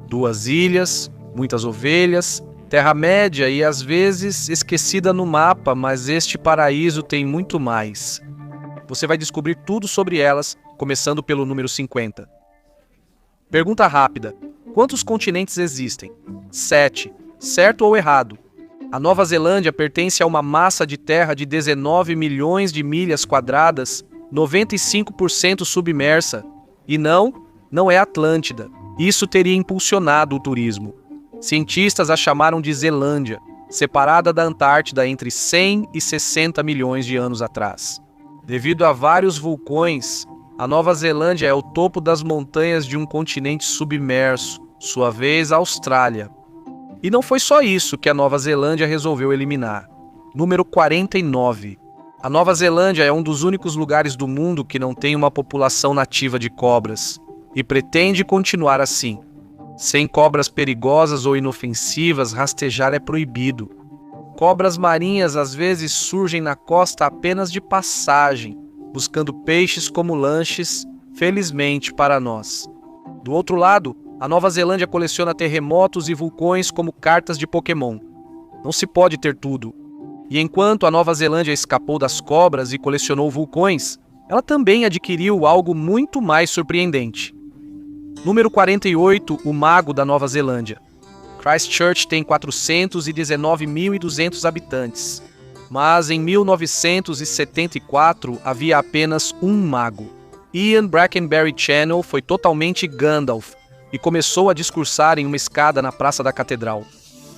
2 ilhas, muitas ovelhas, Terra-média e às vezes esquecida no mapa, mas este paraíso tem muito mais. Você vai descobrir tudo sobre elas, começando pelo número 50. Pergunta rápida: quantos continentes existem? 7. Certo ou errado? A Nova Zelândia pertence a uma massa de terra de 19 milhões de milhas quadradas, 95% submersa. E não é Atlântida. Isso teria impulsionado o turismo. Cientistas a chamaram de Zelândia, separada da Antártida entre 100 e 60 milhões de anos atrás. Devido a vários vulcões, a Nova Zelândia é o topo das montanhas de um continente submerso, sua vez a Austrália. E não foi só isso que a Nova Zelândia resolveu eliminar. Número 49. A Nova Zelândia é um dos únicos lugares do mundo que não tem uma população nativa de cobras, e pretende continuar assim. Sem cobras perigosas ou inofensivas, rastejar é proibido. Cobras marinhas às vezes surgem na costa apenas de passagem, buscando peixes como lanches, felizmente para nós. Do outro lado, a Nova Zelândia coleciona terremotos e vulcões como cartas de Pokémon. Não se pode ter tudo. E enquanto a Nova Zelândia escapou das cobras e colecionou vulcões, ela também adquiriu algo muito mais surpreendente. Número 48, o Mago da Nova Zelândia. Christchurch tem 419.200 habitantes, mas em 1974 havia apenas um mago. Ian Brackenbury Channel foi totalmente Gandalf e começou a discursar em uma escada na Praça da Catedral.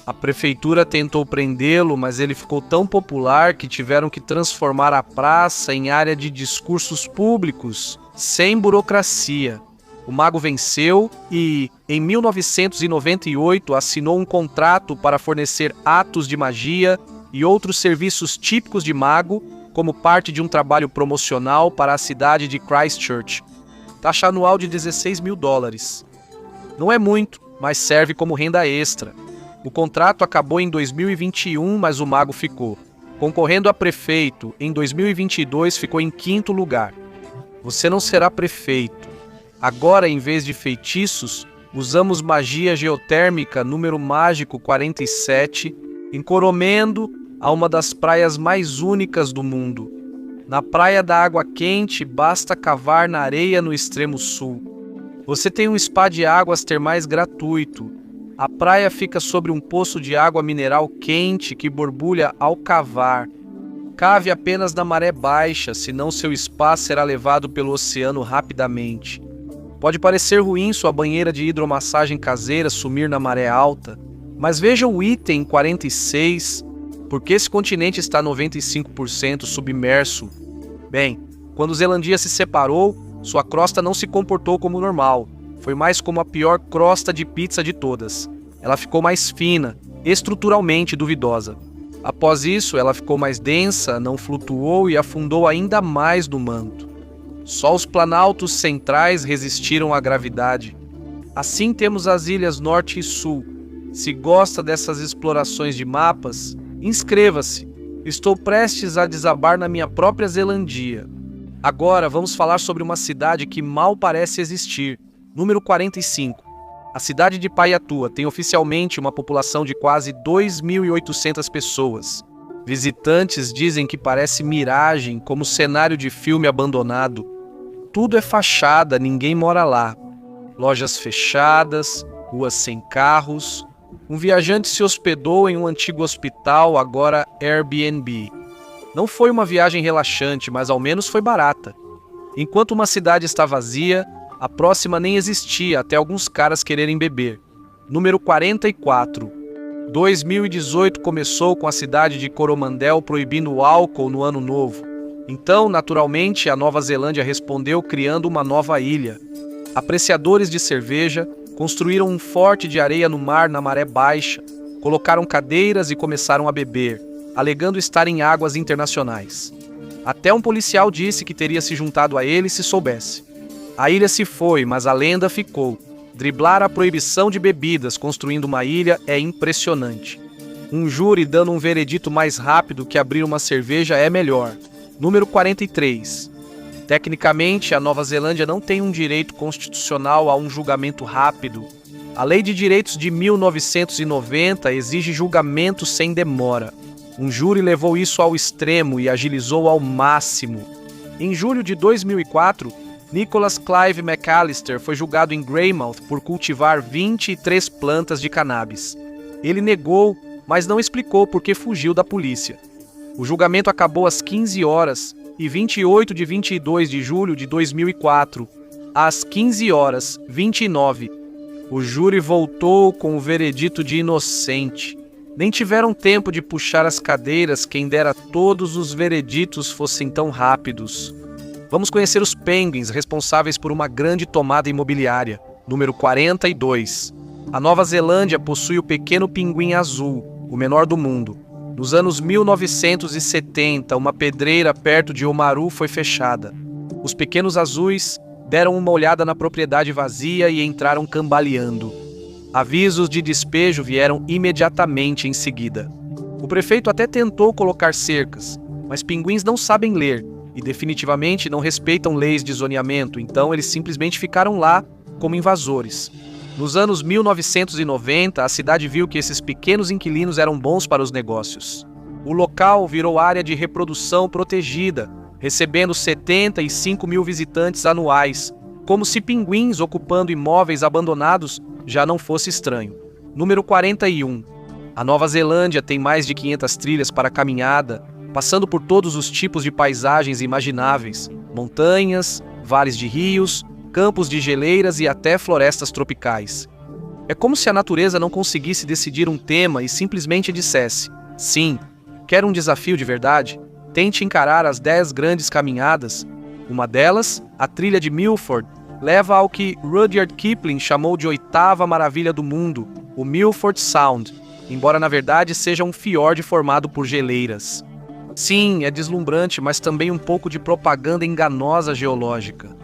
A prefeitura tentou prendê-lo, mas ele ficou tão popular que tiveram que transformar a praça em área de discursos públicos, sem burocracia. O mago venceu e, em 1998, assinou um contrato para fornecer atos de magia e outros serviços típicos de mago, como parte de um trabalho promocional para a cidade de Christchurch. Taxa anual de $16 mil. Não é muito, mas serve como renda extra. O contrato acabou em 2021, mas o mago ficou. Concorrendo a prefeito, em 2022 ficou em 5º lugar. Você não será prefeito. Agora, em vez de feitiços, usamos magia geotérmica número mágico 47, em Coromendo, a uma das praias mais únicas do mundo. Na Praia da Água Quente, basta cavar na areia no extremo sul. Você tem um spa de águas termais gratuito. A praia fica sobre um poço de água mineral quente que borbulha ao cavar. Cave apenas na maré baixa, senão seu spa será levado pelo oceano rapidamente. Pode parecer ruim sua banheira de hidromassagem caseira sumir na maré alta, mas veja o item 46, porque esse continente está 95% submerso. Bem, quando Zelândia se separou, sua crosta não se comportou como normal. Foi mais como a pior crosta de pizza de todas. Ela ficou mais fina, estruturalmente duvidosa. Após isso, ela ficou mais densa, não flutuou e afundou ainda mais no manto. Só os planaltos centrais resistiram à gravidade. Assim temos as ilhas Norte e Sul. Se gosta dessas explorações de mapas, inscreva-se. Estou prestes a desabar na minha própria Zelândia. Agora vamos falar sobre uma cidade que mal parece existir. Número 45. A cidade de Paiatua tem oficialmente uma população de quase 2.800 pessoas. Visitantes dizem que parece miragem, como cenário de filme abandonado. Tudo é fachada, ninguém mora lá. Lojas fechadas, ruas sem carros. Um viajante se hospedou em um antigo hospital, agora Airbnb. Não foi uma viagem relaxante, mas ao menos foi barata. Enquanto uma cidade está vazia, a próxima nem existia até alguns caras quererem beber. Número 44. 2018 começou com a cidade de Coromandel proibindo o álcool no ano novo. Então, naturalmente, a Nova Zelândia respondeu criando uma nova ilha. Apreciadores de cerveja construíram um forte de areia no mar na maré baixa, colocaram cadeiras e começaram a beber, alegando estar em águas internacionais. Até um policial disse que teria se juntado a eles se soubesse. A ilha se foi, mas a lenda ficou. Driblar a proibição de bebidas construindo uma ilha é impressionante. Um júri dando um veredito mais rápido que abrir uma cerveja é melhor. Número 43. Tecnicamente, a Nova Zelândia não tem um direito constitucional a um julgamento rápido. A Lei de Direitos de 1990 exige julgamento sem demora. Um júri levou isso ao extremo e agilizou ao máximo. Em julho de 2004, Nicholas Clive McAllister foi julgado em Greymouth por cultivar 23 plantas de cannabis. Ele negou, mas não explicou por que fugiu da polícia. O julgamento acabou às 15 horas e 28 de 22 de julho de 2004, às 15h29. O júri voltou com o veredito de inocente. Nem tiveram tempo de puxar as cadeiras, quem dera todos os vereditos fossem tão rápidos. Vamos conhecer os Penguins, responsáveis por uma grande tomada imobiliária. Número 42. A Nova Zelândia possui o pequeno pinguim azul, o menor do mundo. Nos anos 1970, uma pedreira perto de Oamaru foi fechada. Os pequenos azuis deram uma olhada na propriedade vazia e entraram cambaleando. Avisos de despejo vieram imediatamente em seguida. O prefeito até tentou colocar cercas, mas pinguins não sabem ler e definitivamente não respeitam leis de zoneamento, então eles simplesmente ficaram lá como invasores. Nos anos 1990, a cidade viu que esses pequenos inquilinos eram bons para os negócios. O local virou área de reprodução protegida, recebendo 75 mil visitantes anuais, como se pinguins ocupando imóveis abandonados já não fosse estranho. Número 41. A Nova Zelândia tem mais de 500 trilhas para caminhada, passando por todos os tipos de paisagens imagináveis: montanhas, vales de rios, campos de geleiras e até florestas tropicais. É como se a natureza não conseguisse decidir um tema e simplesmente dissesse: sim, quer um desafio de verdade? Tente encarar as 10 grandes caminhadas. Uma delas, a trilha de Milford, leva ao que Rudyard Kipling chamou de 8ª maravilha do mundo, o Milford Sound, embora na verdade seja um fiord formado por geleiras. Sim, é deslumbrante, mas também um pouco de propaganda enganosa geológica.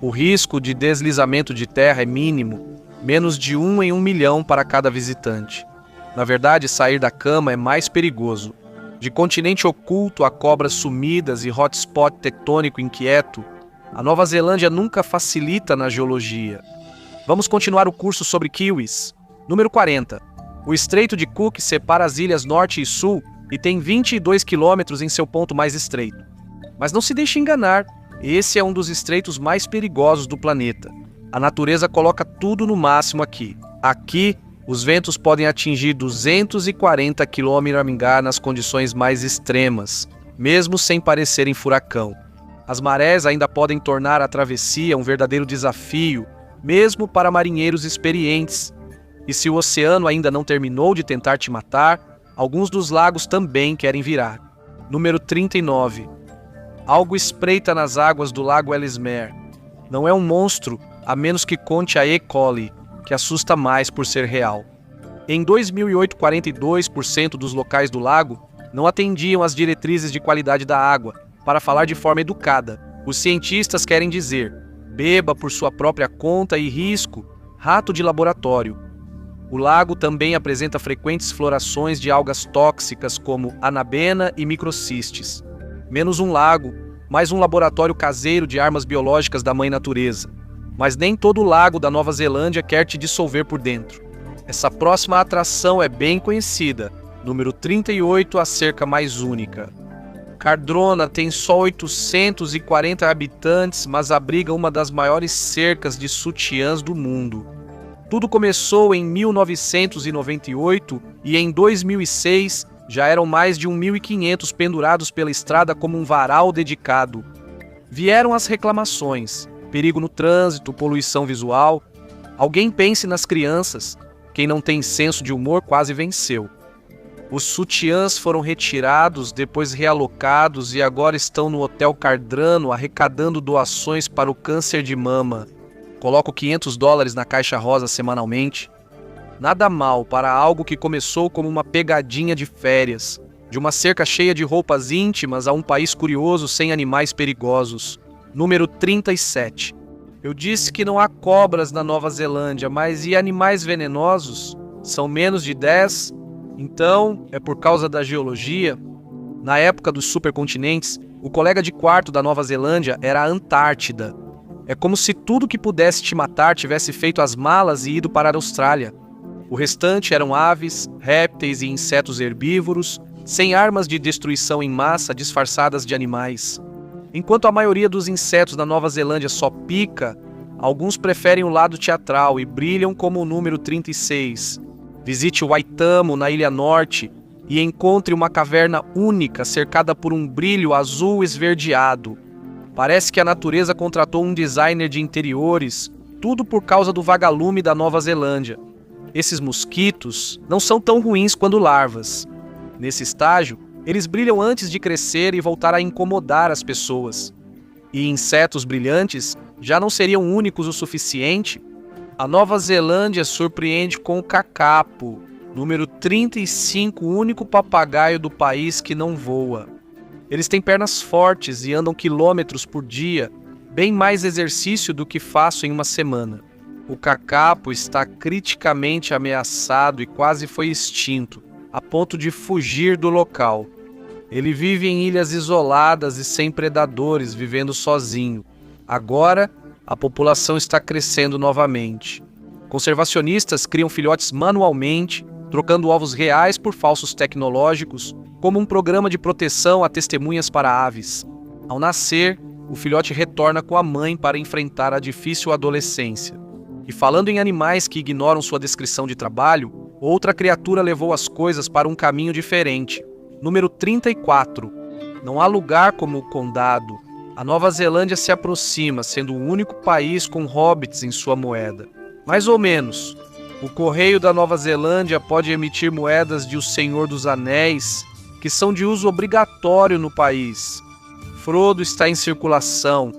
O risco de deslizamento de terra é mínimo, menos de 1 em 1 milhão para cada visitante. Na verdade, sair da cama é mais perigoso. De continente oculto a cobras sumidas e hotspot tectônico inquieto, a Nova Zelândia nunca facilita na geologia. Vamos continuar o curso sobre kiwis. Número 40. O Estreito de Cook separa as ilhas Norte e Sul e tem 22 quilômetros em seu ponto mais estreito. Mas não se deixe enganar, esse é um dos estreitos mais perigosos do planeta. A natureza coloca tudo no máximo aqui. Aqui, os ventos podem atingir 240 km/h nas condições mais extremas, mesmo sem parecerem furacão. As marés ainda podem tornar a travessia um verdadeiro desafio, mesmo para marinheiros experientes. E se o oceano ainda não terminou de tentar te matar, alguns dos lagos também querem virar. Número 39. Algo espreita nas águas do lago Ellesmere. Não é um monstro, a menos que conte a E. coli, que assusta mais por ser real. Em 2008, 42% dos locais do lago não atendiam às diretrizes de qualidade da água. Para falar de forma educada, os cientistas querem dizer: beba por sua própria conta e risco, rato de laboratório. O lago também apresenta frequentes florações de algas tóxicas como anabena e microcistes. Menos um lago, mais um laboratório caseiro de armas biológicas da mãe natureza. Mas nem todo lago da Nova Zelândia quer te dissolver por dentro. Essa próxima atração é bem conhecida. Número 38, a cerca mais única. Cardrona tem só 840 habitantes, mas abriga uma das maiores cercas de sutiãs do mundo. Tudo começou em 1998 e em 2006 já eram mais de 1.500 pendurados pela estrada como um varal dedicado. Vieram as reclamações: perigo no trânsito, poluição visual. Alguém pense nas crianças. Quem não tem senso de humor quase venceu. Os sutiãs foram retirados, depois realocados e agora estão no Hotel Cardrano arrecadando doações para o câncer de mama. Coloco $500 na caixa rosa semanalmente. Nada mal para algo que começou como uma pegadinha de férias, de uma cerca cheia de roupas íntimas a um país curioso sem animais perigosos. Número 37. Eu disse que não há cobras na Nova Zelândia, mas e animais venenosos? São menos de 10? Então, é por causa da geologia? Na época dos supercontinentes, o colega de quarto da Nova Zelândia era a Antártida. É como se tudo que pudesse te matar tivesse feito as malas e ido para a Austrália. O restante eram aves, répteis e insetos herbívoros, sem armas de destruição em massa disfarçadas de animais. Enquanto a maioria dos insetos na Nova Zelândia só pica, alguns preferem o lado teatral e brilham como o número 36. Visite Waitamo, na Ilha Norte, e encontre uma caverna única cercada por um brilho azul esverdeado. Parece que a natureza contratou um designer de interiores, tudo por causa do vagalume da Nova Zelândia. Esses mosquitos não são tão ruins quanto larvas. Nesse estágio, eles brilham antes de crescer e voltar a incomodar as pessoas. E insetos brilhantes já não seriam únicos o suficiente? A Nova Zelândia surpreende com o cacapo, número 35, o único papagaio do país que não voa. Eles têm pernas fortes e andam quilômetros por dia, bem mais exercício do que faço em uma semana. O cacapo está criticamente ameaçado e quase foi extinto, a ponto de fugir do local. Ele vive em ilhas isoladas e sem predadores, vivendo sozinho. Agora, a população está crescendo novamente. Conservacionistas criam filhotes manualmente, trocando ovos reais por falsos tecnológicos, como um programa de proteção a testemunhas para aves. Ao nascer, o filhote retorna com a mãe para enfrentar a difícil adolescência. E falando em animais que ignoram sua descrição de trabalho, outra criatura levou as coisas para um caminho diferente. Número 34. Não há lugar como o condado. A Nova Zelândia se aproxima, sendo o único país com hobbits em sua moeda. Mais ou menos. O Correio da Nova Zelândia pode emitir moedas de O Senhor dos Anéis, que são de uso obrigatório no país. Frodo está em circulação.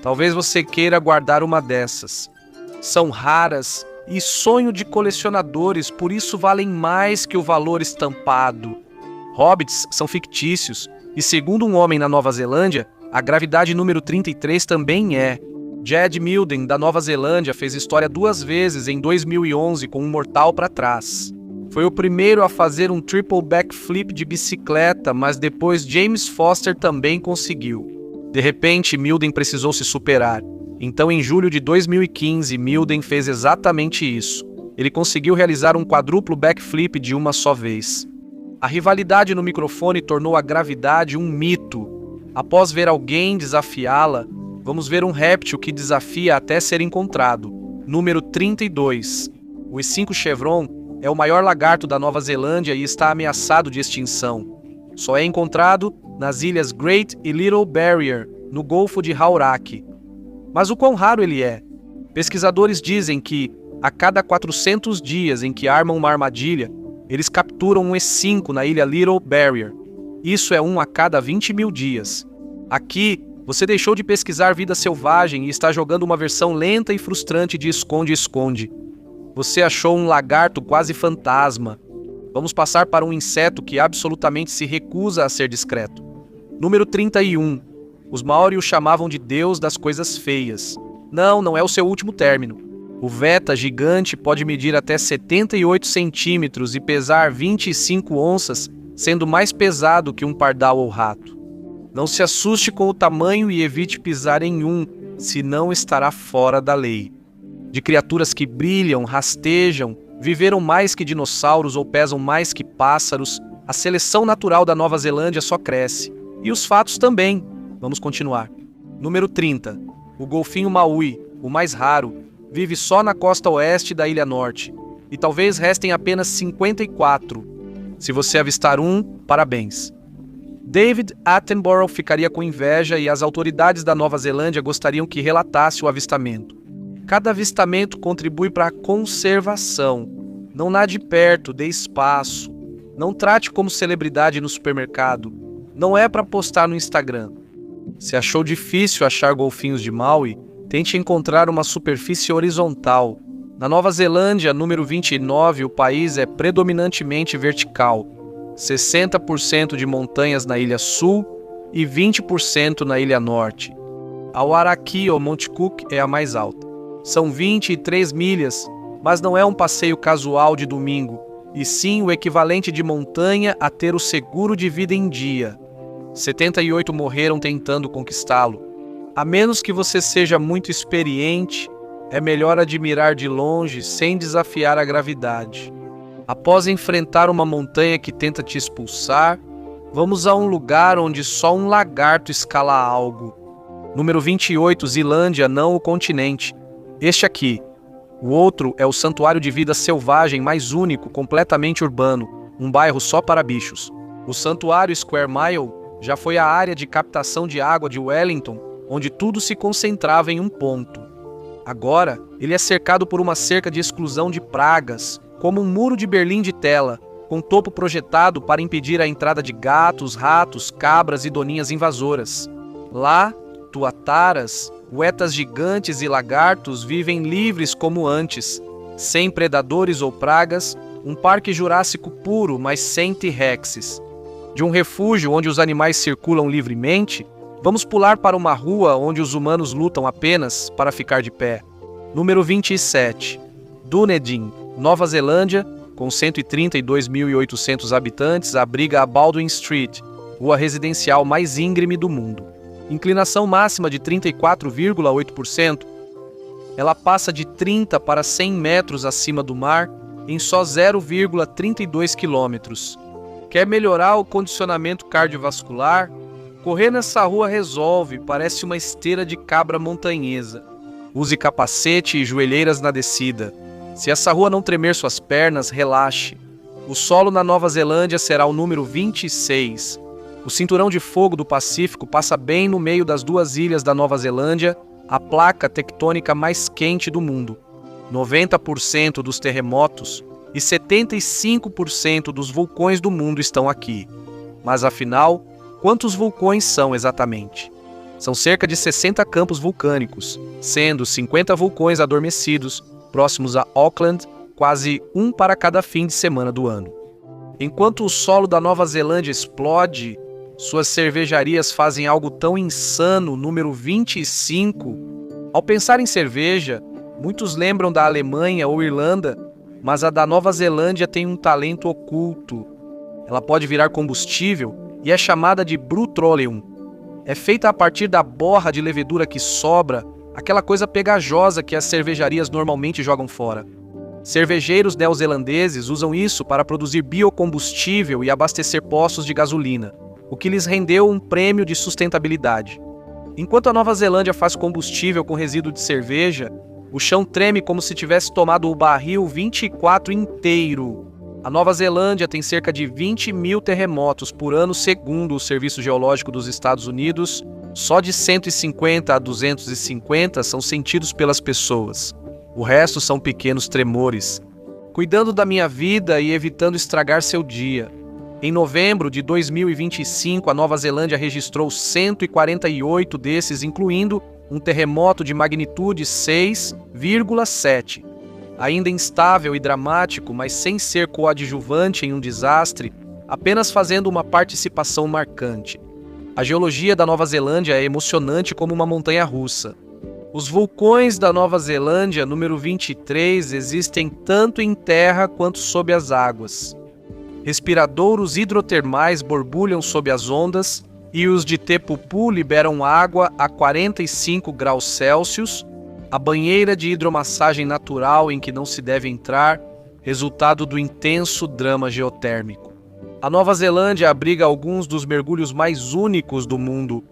Talvez você queira guardar uma dessas. São raras e sonho de colecionadores, por isso valem mais que o valor estampado. Hobbits são fictícios, e segundo um homem na Nova Zelândia, a gravidade número 33 também é. Jed Milden, da Nova Zelândia, fez história 2 vezes em 2011 com um mortal para trás. Foi o primeiro a fazer um triple backflip de bicicleta, mas depois James Foster também conseguiu. De repente, Milden precisou se superar. Então, em julho de 2015, Milden fez exatamente isso. Ele conseguiu realizar um quadruplo backflip de uma só vez. A rivalidade no microfone tornou a gravidade um mito. Após ver alguém desafiá-la, vamos ver um réptil que desafia até ser encontrado. Número 32. O E5 Chevron é o maior lagarto da Nova Zelândia e está ameaçado de extinção. Só é encontrado nas ilhas Great e Little Barrier, no Golfo de Hauraki. Mas o quão raro ele é? Pesquisadores dizem que, a cada 400 dias em que armam uma armadilha, eles capturam um E5 na ilha Little Barrier. Isso é um a cada 20 mil dias. Aqui, você deixou de pesquisar vida selvagem e está jogando uma versão lenta e frustrante de esconde-esconde. Você achou um lagarto quase fantasma. Vamos passar para um inseto que absolutamente se recusa a ser discreto. Número 31. Os Maori o chamavam de Deus das coisas feias. Não é o seu último término. O Veta gigante pode medir até 78 centímetros e pesar 25 onças, sendo mais pesado que um pardal ou rato. Não se assuste com o tamanho e evite pisar em um, senão estará fora da lei. De criaturas que brilham, rastejam, viveram mais que dinossauros ou pesam mais que pássaros, a seleção natural da Nova Zelândia só cresce. E os fatos também. Vamos continuar. Número 30. O golfinho Maui, o mais raro, vive só na costa oeste da Ilha Norte. E talvez restem apenas 54. Se você avistar um, parabéns. David Attenborough ficaria com inveja e as autoridades da Nova Zelândia gostariam que relatasse o avistamento. Cada avistamento contribui para a conservação. Não nade perto, dê espaço. Não trate como celebridade no supermercado. Não é para postar no Instagram. Se achou difícil achar golfinhos de Maui, tente encontrar uma superfície horizontal. Na Nova Zelândia, número 29, o país é predominantemente vertical. 60% de montanhas na Ilha Sul e 20% na Ilha Norte. A Wairaraki ou Monte Cook é a mais alta. São 23 milhas, mas não é um passeio casual de domingo, e sim o equivalente de montanha a ter o seguro de vida em dia. 78 morreram tentando conquistá-lo. A menos que você seja muito experiente, é melhor admirar de longe sem desafiar a gravidade. Após enfrentar uma montanha que tenta te expulsar, vamos a um lugar onde só um lagarto escala algo. Número 28, Zilândia, não o continente. Este aqui. O outro é o santuário de vida selvagem mais único, completamente urbano, um bairro só para bichos. O santuário Square Mile já foi a área de captação de água de Wellington, onde tudo se concentrava em um ponto. Agora, ele é cercado por uma cerca de exclusão de pragas, como um muro de Berlim de tela, com topo projetado para impedir a entrada de gatos, ratos, cabras e doninhas invasoras. Lá, tuataras, uetas gigantes e lagartos vivem livres como antes, sem predadores ou pragas, um parque jurássico puro, mas sem T-Rexes. De um refúgio onde os animais circulam livremente, vamos pular para uma rua onde os humanos lutam apenas para ficar de pé. Número 27. Dunedin, Nova Zelândia, com 132.800 habitantes, abriga a Baldwin Street, rua residencial mais íngreme do mundo. Inclinação máxima de 34,8%. Ela passa de 30 para 100 metros acima do mar em só 0,32 quilômetros. Quer melhorar o condicionamento cardiovascular? Correr nessa rua resolve, parece uma esteira de cabra montanhesa. Use capacete e joelheiras na descida. Se essa rua não tremer suas pernas, relaxe. O solo na Nova Zelândia será o número 26. O cinturão de fogo do Pacífico passa bem no meio das duas ilhas da Nova Zelândia, a placa tectônica mais quente do mundo. 90% dos terremotos e 75% dos vulcões do mundo estão aqui. Mas afinal, quantos vulcões são exatamente? São cerca de 60 campos vulcânicos, sendo 50 vulcões adormecidos, próximos a Auckland, quase um para cada fim de semana do ano. Enquanto o solo da Nova Zelândia explode, suas cervejarias fazem algo tão insano, número 25. Ao pensar em cerveja, muitos lembram da Alemanha ou Irlanda, mas a da Nova Zelândia tem um talento oculto. Ela pode virar combustível e é chamada de Brutrolium. É feita a partir da borra de levedura que sobra, aquela coisa pegajosa que as cervejarias normalmente jogam fora. Cervejeiros neozelandeses usam isso para produzir biocombustível e abastecer poços de gasolina, o que lhes rendeu um prêmio de sustentabilidade. Enquanto a Nova Zelândia faz combustível com resíduo de cerveja, o chão treme como se tivesse tomado o barril 24 inteiro. A Nova Zelândia tem cerca de 20 mil terremotos por ano, segundo o Serviço Geológico dos Estados Unidos. Só de 150 a 250 são sentidos pelas pessoas. O resto são pequenos tremores. Cuidando da minha vida e evitando estragar seu dia. Em novembro de 2025, a Nova Zelândia registrou 148 desses, incluindo um terremoto de magnitude 6,7. Ainda instável e dramático, mas sem ser coadjuvante em um desastre, apenas fazendo uma participação marcante. A geologia da Nova Zelândia é emocionante como uma montanha-russa. Os vulcões da Nova Zelândia, número 23, existem tanto em terra quanto sob as águas. Respiradouros hidrotermais borbulham sob as ondas e os de Te Pupu liberam água a 45 graus Celsius, a banheira de hidromassagem natural em que não se deve entrar, resultado do intenso drama geotérmico. A Nova Zelândia abriga alguns dos mergulhos mais únicos do mundo.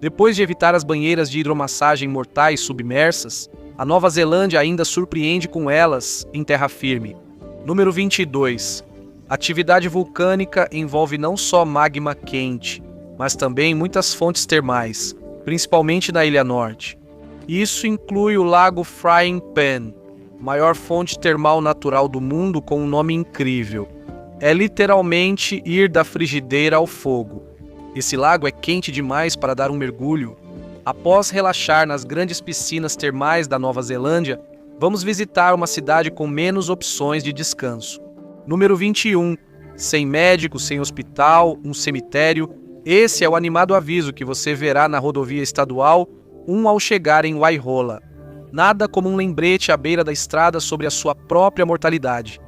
Depois de evitar as banheiras de hidromassagem mortais submersas, a Nova Zelândia ainda surpreende com elas em terra firme. Número 22. Atividade vulcânica envolve não só magma quente, mas também muitas fontes termais, principalmente na Ilha Norte. Isso inclui o Lago Frying Pan, maior fonte termal natural do mundo com um nome incrível. É literalmente ir da frigideira ao fogo. Esse lago é quente demais para dar um mergulho. Após relaxar nas grandes piscinas termais da Nova Zelândia, vamos visitar uma cidade com menos opções de descanso. Número 21. Sem médico, sem hospital, um cemitério. Esse é o animado aviso que você verá na rodovia estadual 1 ao chegar em Wairola. Nada como um lembrete à beira da estrada sobre a sua própria mortalidade.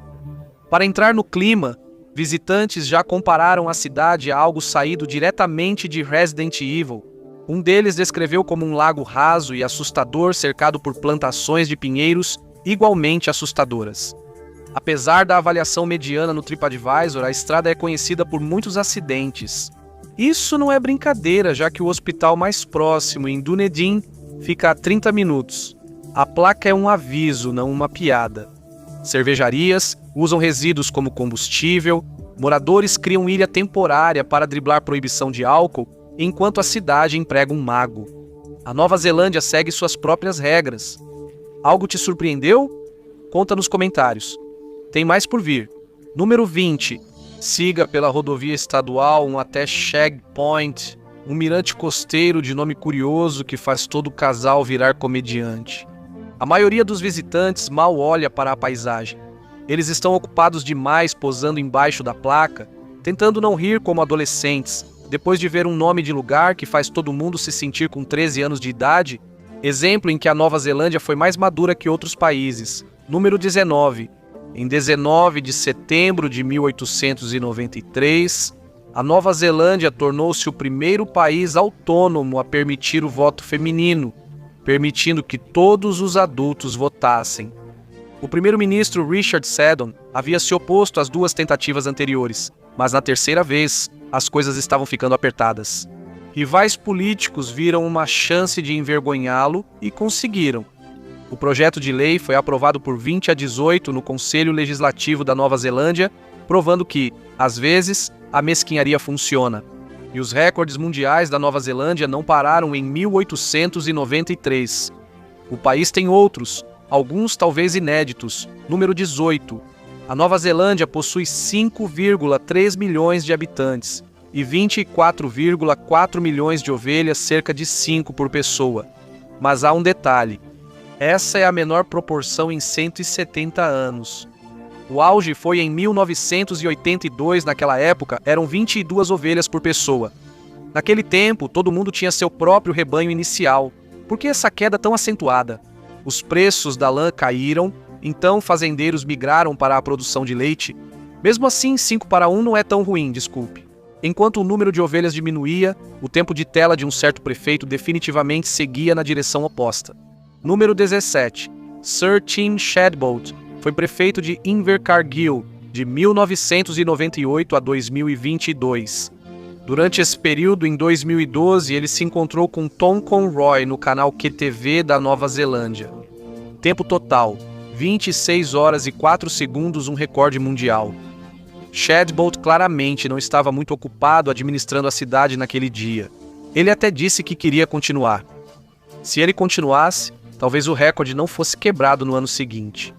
Para entrar no clima, visitantes já compararam a cidade a algo saído diretamente de Resident Evil. Um deles descreveu como um lago raso e assustador cercado por plantações de pinheiros igualmente assustadoras. Apesar da avaliação mediana no TripAdvisor, a estrada é conhecida por muitos acidentes. Isso não é brincadeira, já que o hospital mais próximo, em Dunedin, fica a 30 minutos. A placa é um aviso, não uma piada. Cervejarias usam resíduos como combustível, moradores criam ilha temporária para driblar proibição de álcool, enquanto a cidade emprega um mago. A Nova Zelândia segue suas próprias regras. Algo te surpreendeu? Conta nos comentários. Tem mais por vir. Número 20. Siga pela rodovia estadual 1 até Shag Point, um mirante costeiro de nome curioso que faz todo casal virar comediante. A maioria dos visitantes mal olha para a paisagem. Eles estão ocupados demais posando embaixo da placa, tentando não rir como adolescentes, depois de ver um nome de lugar que faz todo mundo se sentir com 13 anos de idade, exemplo em que a Nova Zelândia foi mais madura que outros países. Número 19. Em 19 de setembro de 1893, a Nova Zelândia tornou-se o primeiro país autônomo a permitir o voto feminino, permitindo que todos os adultos votassem. O primeiro-ministro Richard Seddon havia se oposto às duas tentativas anteriores, mas na terceira vez, as coisas estavam ficando apertadas. Rivais políticos viram uma chance de envergonhá-lo e conseguiram. O projeto de lei foi aprovado por 20 a 18 no Conselho Legislativo da Nova Zelândia, provando que, às vezes, a mesquinharia funciona. E os recordes mundiais da Nova Zelândia não pararam em 1893. O país tem outros, alguns talvez inéditos. Número 18. A Nova Zelândia possui 5,3 milhões de habitantes e 24,4 milhões de ovelhas, cerca de 5 por pessoa. Mas há um detalhe. Essa é a menor proporção em 170 anos. O auge foi em 1982, naquela época, eram 22 ovelhas por pessoa. Naquele tempo, todo mundo tinha seu próprio rebanho inicial. Por que essa queda tão acentuada? Os preços da lã caíram, então fazendeiros migraram para a produção de leite. Mesmo assim, 5 para 1 não é tão ruim, desculpe. Enquanto o número de ovelhas diminuía, o tempo de tela de um certo prefeito definitivamente seguia na direção oposta. Número 17. Sir Tim Shadbolt foi prefeito de Invercargill de 1998 a 2022. Durante esse período, em 2012, ele se encontrou com Tom Conroy no canal QTV da Nova Zelândia. Tempo total, 26 horas e 4 segundos, um recorde mundial. Shadbolt claramente não estava muito ocupado administrando a cidade naquele dia. Ele até disse que queria continuar. Se ele continuasse, talvez o recorde não fosse quebrado no ano seguinte.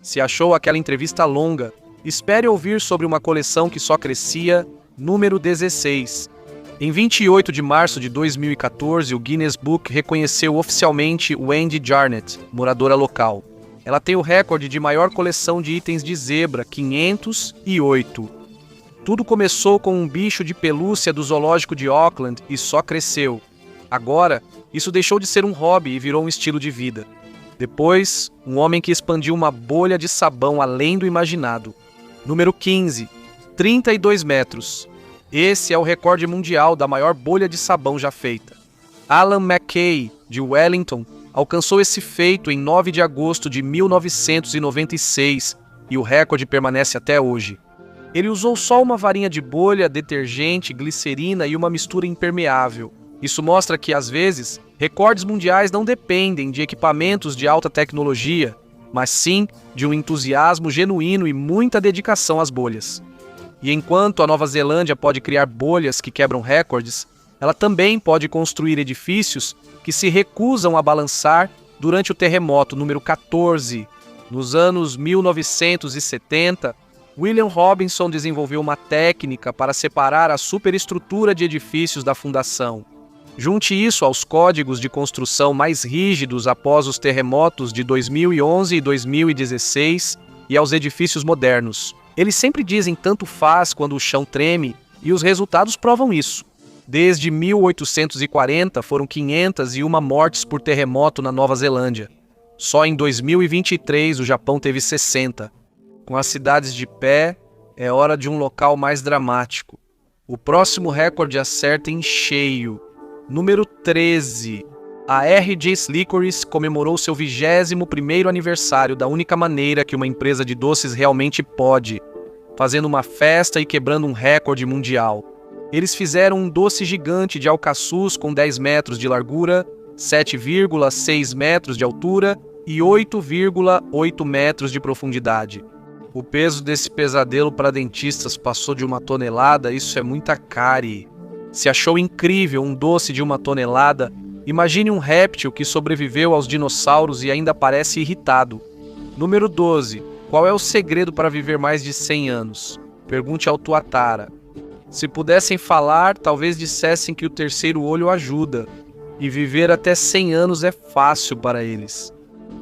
Se achou aquela entrevista longa, espere ouvir sobre uma coleção que só crescia. Número 16. Em 28 de março de 2014, o Guinness Book reconheceu oficialmente Wendy Jarnett, moradora local. Ela tem o recorde de maior coleção de itens de zebra, 508. Tudo começou com um bicho de pelúcia do zoológico de Auckland e só cresceu. Agora, isso deixou de ser um hobby e virou um estilo de vida. Depois, um homem que expandiu uma bolha de sabão além do imaginado. Número 15. 32 metros. Esse é o recorde mundial da maior bolha de sabão já feita. Alan McKay, de Wellington, alcançou esse feito em 9 de agosto de 1996 e o recorde permanece até hoje. Ele usou só uma varinha de bolha, detergente, glicerina e uma mistura impermeável. Isso mostra que, às vezes, recordes mundiais não dependem de equipamentos de alta tecnologia, mas sim de um entusiasmo genuíno e muita dedicação às bolhas. E enquanto a Nova Zelândia pode criar bolhas que quebram recordes, ela também pode construir edifícios que se recusam a balançar durante o terremoto número 14. Nos anos 1970, William Robinson desenvolveu uma técnica para separar a superestrutura de edifícios da fundação. Junte isso aos códigos de construção mais rígidos após os terremotos de 2011 e 2016 e aos edifícios modernos. Eles sempre dizem tanto faz quando o chão treme, e os resultados provam isso. Desde 1840 foram 501 mortes por terremoto na Nova Zelândia. Só em 2023 o Japão teve 60. Com as cidades de pé, é hora de um local mais dramático. O próximo recorde acerta em cheio. Número 13. A R.J.'s Licorice comemorou seu 21º aniversário da única maneira que uma empresa de doces realmente pode, fazendo uma festa e quebrando um recorde mundial. Eles fizeram um doce gigante de alcaçuz com 10 metros de largura, 7,6 metros de altura e 8,8 metros de profundidade. O peso desse pesadelo para dentistas passou de 1 tonelada, isso é muita cárie. Se achou incrível um doce de 1 tonelada, imagine um réptil que sobreviveu aos dinossauros e ainda parece irritado. Número 12. Qual é o segredo para viver mais de 100 anos? Pergunte ao Tuatara. Se pudessem falar, talvez dissessem que o terceiro olho ajuda, e viver até 100 anos é fácil para eles.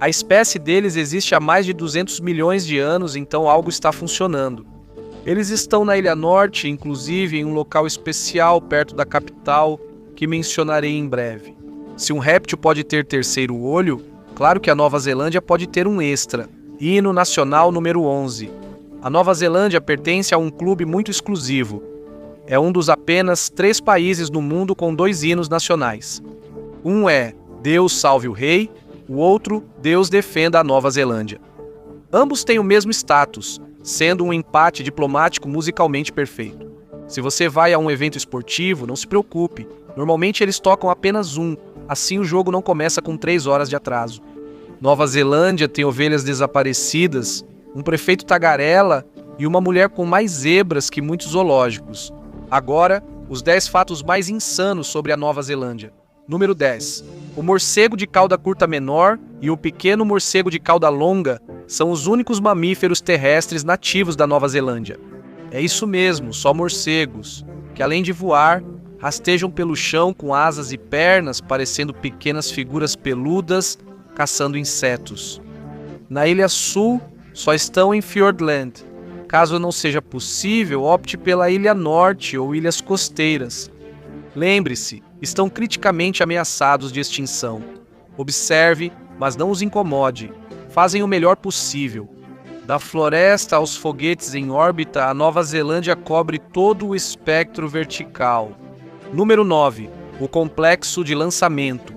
A espécie deles existe há mais de 200 milhões de anos, então algo está funcionando. Eles estão na Ilha Norte, inclusive em um local especial perto da capital, que mencionarei em breve. Se um réptil pode ter terceiro olho, claro que a Nova Zelândia pode ter um extra. Hino Nacional número 11. A Nova Zelândia pertence a um clube muito exclusivo. É um dos apenas 3 países no mundo com 2 hinos nacionais. Um é Deus salve o rei, o outro Deus defenda a Nova Zelândia. Ambos têm o mesmo status, sendo um empate diplomático musicalmente perfeito. Se você vai a um evento esportivo, não se preocupe. Normalmente eles tocam apenas um, assim o jogo não começa com 3 horas de atraso. Nova Zelândia tem ovelhas desaparecidas, um prefeito tagarela e uma mulher com mais zebras que muitos zoológicos. Agora, os 10 fatos mais insanos sobre a Nova Zelândia. Número 10. O morcego de cauda curta menor e o pequeno morcego de cauda longa são os únicos mamíferos terrestres nativos da Nova Zelândia. É isso mesmo, só morcegos, que além de voar, rastejam pelo chão com asas e pernas, parecendo pequenas figuras peludas, caçando insetos. Na Ilha Sul, só estão em Fiordland. Caso não seja possível, opte pela Ilha Norte ou ilhas costeiras. Lembre-se, estão criticamente ameaçados de extinção. Observe, mas não os incomode. Fazem o melhor possível. Da floresta aos foguetes em órbita, a Nova Zelândia cobre todo o espectro vertical. Número 9. O complexo de lançamento.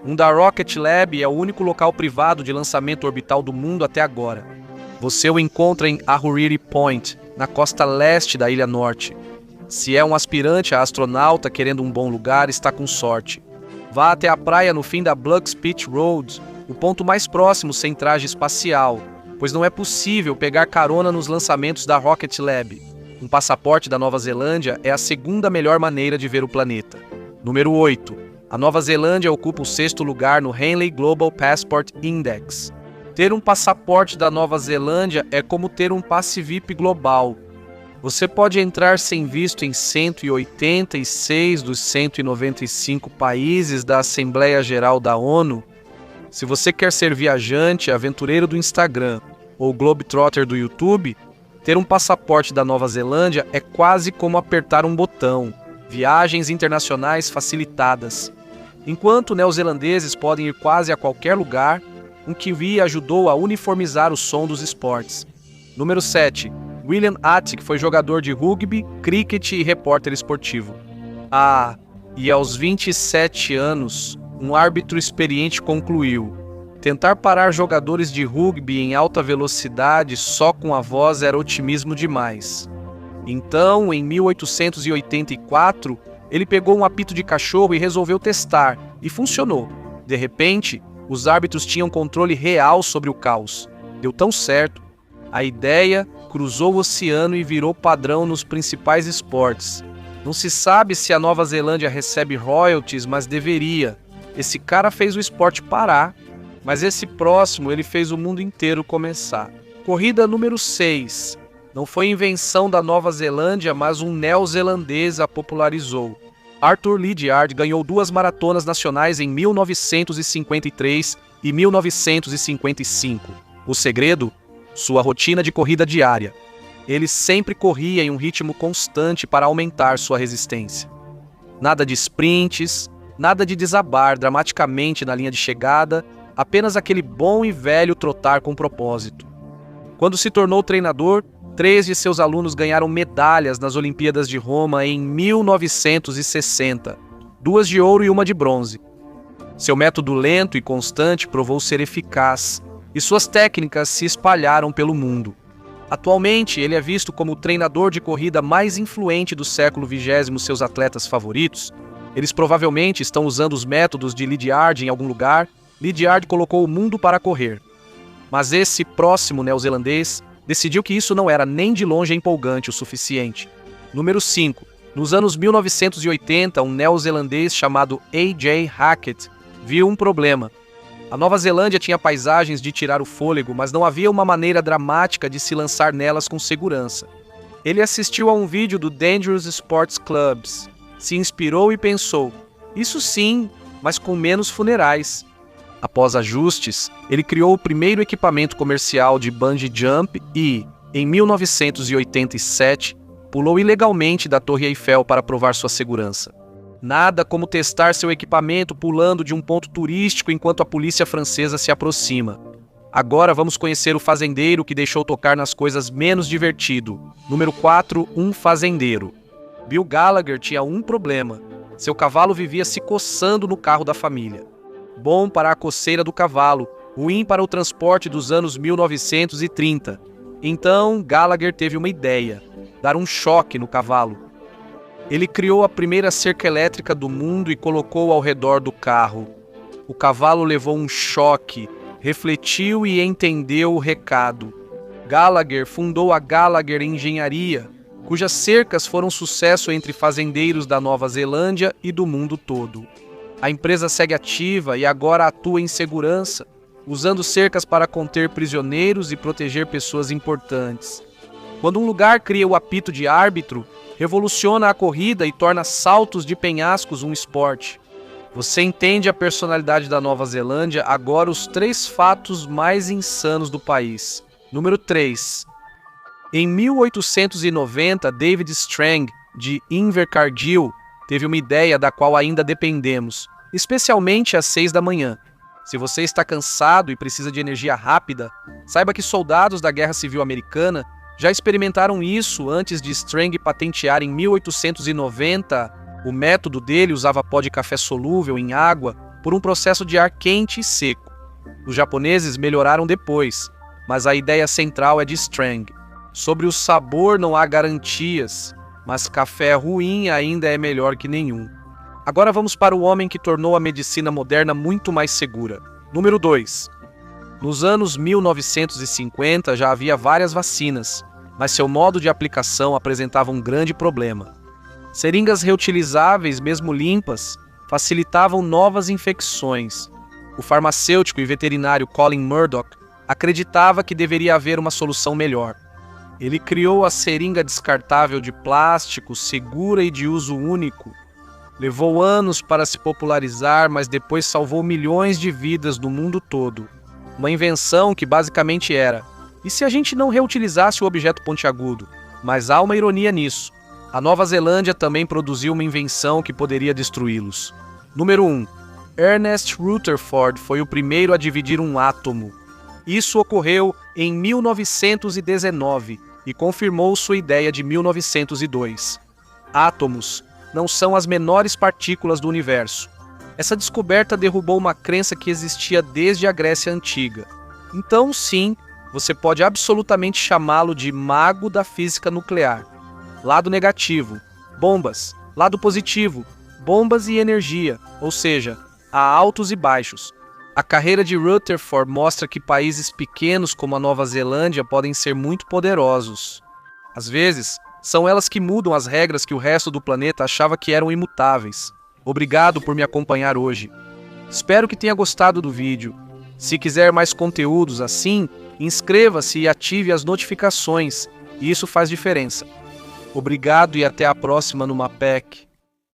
Um da Rocket Lab é o único local privado de lançamento orbital do mundo até agora. Você o encontra em Ahuriri Point, na costa leste da Ilha Norte. Se é um aspirante a astronauta querendo um bom lugar, está com sorte. Vá até a praia no fim da Blug's Beach Road, o ponto mais próximo sem traje espacial, pois não é possível pegar carona nos lançamentos da Rocket Lab. Um passaporte da Nova Zelândia é a segunda melhor maneira de ver o planeta. Número 8. A Nova Zelândia ocupa o 6º lugar no Henley Global Passport Index. Ter um passaporte da Nova Zelândia é como ter um passe VIP global. Você pode entrar sem visto em 186 dos 195 países da Assembleia Geral da ONU. Se você quer ser viajante, aventureiro do Instagram ou Globetrotter do YouTube, ter um passaporte da Nova Zelândia é quase como apertar um botão. Viagens internacionais facilitadas. Enquanto neozelandeses podem ir quase a qualquer lugar, um kiwi ajudou a uniformizar o som dos esportes. Número 7. William Attic foi jogador de rugby, cricket e repórter esportivo. E aos 27 anos, um árbitro experiente concluiu: tentar parar jogadores de rugby em alta velocidade só com a voz era otimismo demais. Então, em 1884, ele pegou um apito de cachorro e resolveu testar, e funcionou. De repente, os árbitros tinham controle real sobre o caos. Deu tão certo. A ideia cruzou o oceano e virou padrão nos principais esportes. Não se sabe se a Nova Zelândia recebe royalties, mas deveria. Esse cara fez o esporte parar, mas esse próximo ele fez o mundo inteiro começar. Corrida número 6. Não foi invenção da Nova Zelândia, mas um neozelandês a popularizou. Arthur Lydiard ganhou 2 maratonas nacionais em 1953 e 1955. O segredo? Sua rotina de corrida diária. Ele sempre corria em um ritmo constante para aumentar sua resistência. Nada de sprints, nada de desabar dramaticamente na linha de chegada, apenas aquele bom e velho trotar com propósito. Quando se tornou treinador, 3 de seus alunos ganharam medalhas nas Olimpíadas de Roma em 1960. 2 de ouro e 1 de bronze. Seu método lento e constante provou ser eficaz, e suas técnicas se espalharam pelo mundo. Atualmente, ele é visto como o treinador de corrida mais influente do século XX. Seus atletas favoritos, eles provavelmente estão usando os métodos de Lydiard em algum lugar. Lydiard colocou o mundo para correr. Mas esse próximo neozelandês decidiu que isso não era nem de longe empolgante o suficiente. Número 5. Nos anos 1980, um neozelandês chamado A.J. Hackett viu um problema. A Nova Zelândia tinha paisagens de tirar o fôlego, mas não havia uma maneira dramática de se lançar nelas com segurança. Ele assistiu a um vídeo do Dangerous Sports Clubs, se inspirou e pensou, isso sim, mas com menos funerais. Após ajustes, ele criou o primeiro equipamento comercial de bungee jump e, em 1987, pulou ilegalmente da Torre Eiffel para provar sua segurança. Nada como testar seu equipamento pulando de um ponto turístico enquanto a polícia francesa se aproxima. Agora vamos conhecer o fazendeiro que deixou tocar nas coisas menos divertido. Número 4, um fazendeiro. Bill Gallagher tinha um problema. Seu cavalo vivia se coçando no carro da família. Bom para a coceira do cavalo, ruim para o transporte dos anos 1930. Então, Gallagher teve uma ideia: dar um choque no cavalo. Ele criou a primeira cerca elétrica do mundo e colocou ao redor do carro. O cavalo levou um choque, refletiu e entendeu o recado. Gallagher fundou a Gallagher Engenharia, cujas cercas foram sucesso entre fazendeiros da Nova Zelândia e do mundo todo. A empresa segue ativa e agora atua em segurança, usando cercas para conter prisioneiros e proteger pessoas importantes. Quando um lugar cria o apito de árbitro, revoluciona a corrida e torna saltos de penhascos um esporte. Você entende a personalidade da Nova Zelândia, agora os 3 fatos mais insanos do país. Número 3. Em 1890, David Strang, de Invercargill, teve uma ideia da qual ainda dependemos, especialmente às 6 da manhã. Se você está cansado e precisa de energia rápida, saiba que soldados da Guerra Civil Americana já experimentaram isso antes de Strang patentear em 1890. O método dele usava pó de café solúvel em água por um processo de ar quente e seco. Os japoneses melhoraram depois, mas a ideia central é de Strang. Sobre o sabor não há garantias, mas café ruim ainda é melhor que nenhum. Agora vamos para o homem que tornou a medicina moderna muito mais segura. Número 2. Nos anos 1950 já havia várias vacinas, mas seu modo de aplicação apresentava um grande problema. Seringas reutilizáveis, mesmo limpas, facilitavam novas infecções. O farmacêutico e veterinário Colin Murdoch acreditava que deveria haver uma solução melhor. Ele criou a seringa descartável de plástico, segura e de uso único. Levou anos para se popularizar, mas depois salvou milhões de vidas no mundo todo. Uma invenção que basicamente era: e se a gente não reutilizasse o objeto pontiagudo? Mas há uma ironia nisso. A Nova Zelândia também produziu uma invenção que poderia destruí-los. Número 1. Ernest Rutherford foi o primeiro a dividir um átomo. Isso ocorreu em 1919 e confirmou sua ideia de 1902. Átomos não são as menores partículas do universo. Essa descoberta derrubou uma crença que existia desde a Grécia Antiga. Então, sim, você pode absolutamente chamá-lo de mago da física nuclear. Lado negativo, bombas. Lado positivo, bombas e energia, ou seja, há altos e baixos. A carreira de Rutherford mostra que países pequenos como a Nova Zelândia podem ser muito poderosos. Às vezes, são elas que mudam as regras que o resto do planeta achava que eram imutáveis. Obrigado por me acompanhar hoje. Espero que tenha gostado do vídeo. Se quiser mais conteúdos assim, inscreva-se e ative as notificações, e isso faz diferença. Obrigado e até a próxima no Mapec.